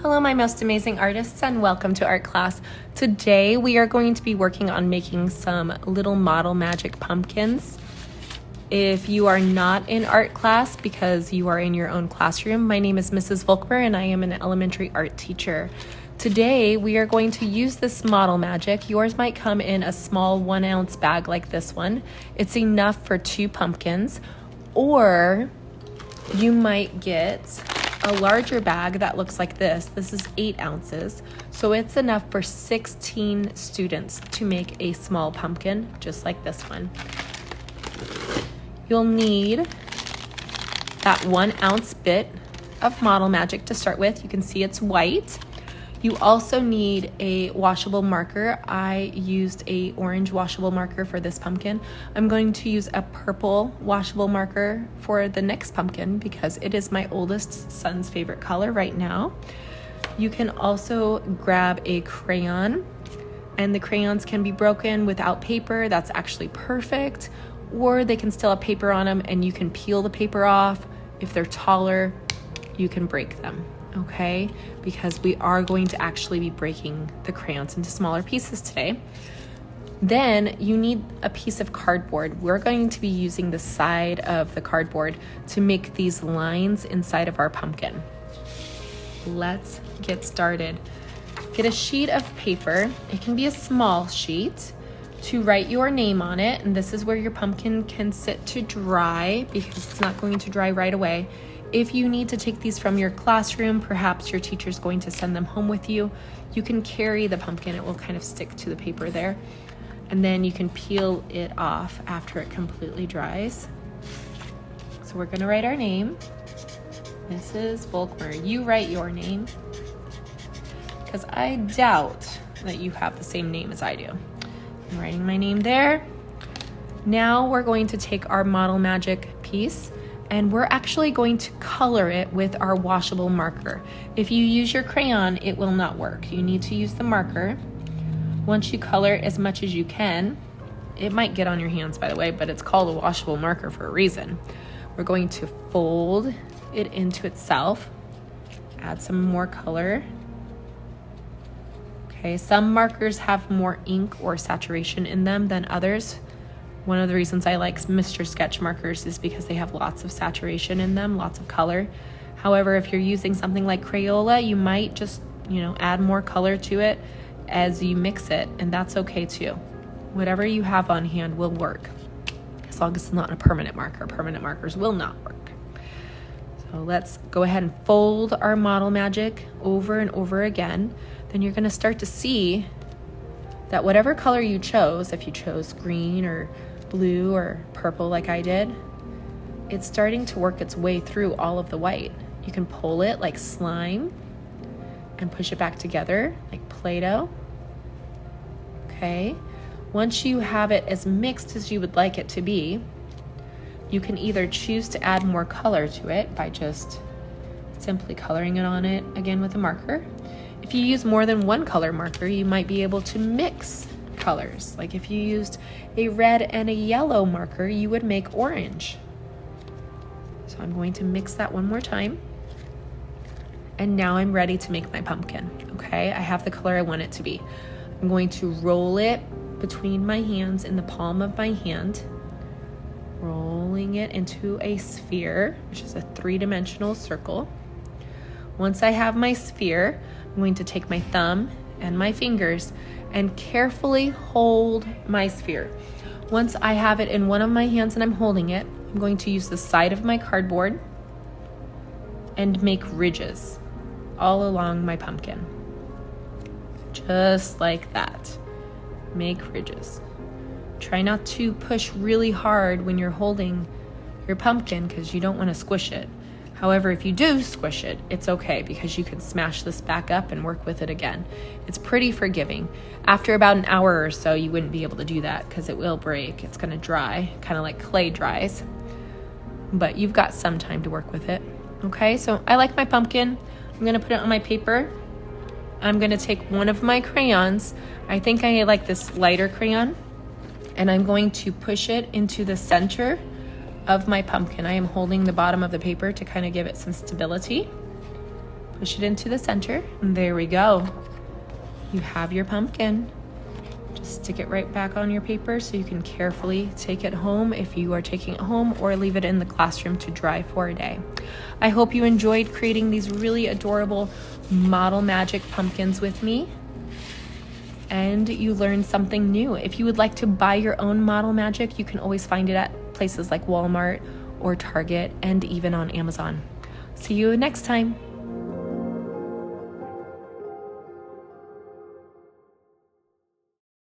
Hello, my most amazing artists, and welcome to art class. Today we are going to be working on making some little model magic pumpkins. If you are not in art class because you are in your own classroom, my name is Mrs. Volkmer and I am an elementary art teacher. Today we are going to use this model magic. Yours might come in a small 1-ounce bag like this one. It's enough for 2 pumpkins, or you might get a larger bag that looks like this. This is 8 ounces, so it's enough for 16 students to make a small pumpkin just like this one. You'll need that 1-ounce bit of model magic to start with. You can see it's white. You also need a washable marker. I used a orange washable marker for this pumpkin. I'm going to use a purple washable marker for the next pumpkin because it is my oldest son's favorite color right now. You can also grab a crayon, and the crayons can be broken without paper. That's actually perfect. Or they can still have paper on them and you can peel the paper off. If they're taller, you can break them. Okay, because we are going to actually be breaking the crayons into smaller pieces today. Then you need a piece of cardboard. We're going to be using the side of the cardboard to make these lines inside of our pumpkin. Let's get started. Get a sheet of paper. It can be a small sheet to write your name on it, and this is where your pumpkin can sit to dry because it's not going to dry right away. If you need to take these from your classroom, perhaps your teacher's going to send them home with you, you can carry the pumpkin. It will kind of stick to the paper there. And then you can peel it off after it completely dries. So we're gonna write our name. Mrs. Volkmer, you write your name, because I doubt that you have the same name as I do. I'm writing my name there. Now we're going to take our model magic piece and we're actually going to color it with our washable marker. If you use your crayon, it will not work. You need to use the marker. Once you color as much as you can, it might get on your hands, by the way, but it's called a washable marker for a reason. We're going to fold it into itself, add some more color. Okay, some markers have more ink or saturation in them than others. One of the reasons I like Mr. Sketch markers is because they have lots of saturation in them, lots of color. However, if you're using something like Crayola, you might just, add more color to it as you mix it, and that's okay too. Whatever you have on hand will work, as long as it's not a permanent marker. Permanent markers will not work. So let's go ahead and fold our model magic over and over again. Then you're gonna start to see that whatever color you chose, if you chose green or blue or purple like I did, it's starting to work its way through all of the white. You can pull it like slime and push it back together like Play-Doh. Okay, once you have it as mixed as you would like it to be, you can either choose to add more color to it by just simply coloring it on it again with a marker. If you use more than one color marker, you might be able to mix colors. Like if you used a red and a yellow marker, you would make orange. So I'm going to mix that one more time. And now I'm ready to make my pumpkin. Okay, I have the color I want it to be. I'm going to roll it between my hands in the palm of my hand, rolling it into a sphere, which is a 3-dimensional circle. Once I have my sphere, I'm going to take my thumb and my fingers and carefully hold my sphere. Once I have it in one of my hands and I'm holding it, I'm going to use the side of my cardboard and make ridges all along my pumpkin. Just like that. Make ridges. Try not to push really hard when you're holding your pumpkin because you don't want to squish it. However, if you do squish it, it's okay because you can smash this back up and work with it again. It's pretty forgiving. After about an hour or so, you wouldn't be able to do that because it will break. It's going to dry, kind of like clay dries. But you've got some time to work with it. Okay, so I like my pumpkin. I'm going to put it on my paper. I'm going to take one of my crayons. I think I like this lighter crayon. And I'm going to push it into the center of my pumpkin. I am holding the bottom of the paper to kind of give it some stability. Push it into the center, and there we go. You have your pumpkin. Just stick it right back on your paper so you can carefully take it home if you are taking it home, or leave it in the classroom to dry for a day. I hope you enjoyed creating these really adorable Model Magic pumpkins with me, and you learned something new. If you would like to buy your own Model Magic, you can always find it at places like Walmart or Target, and even on Amazon. See you next time.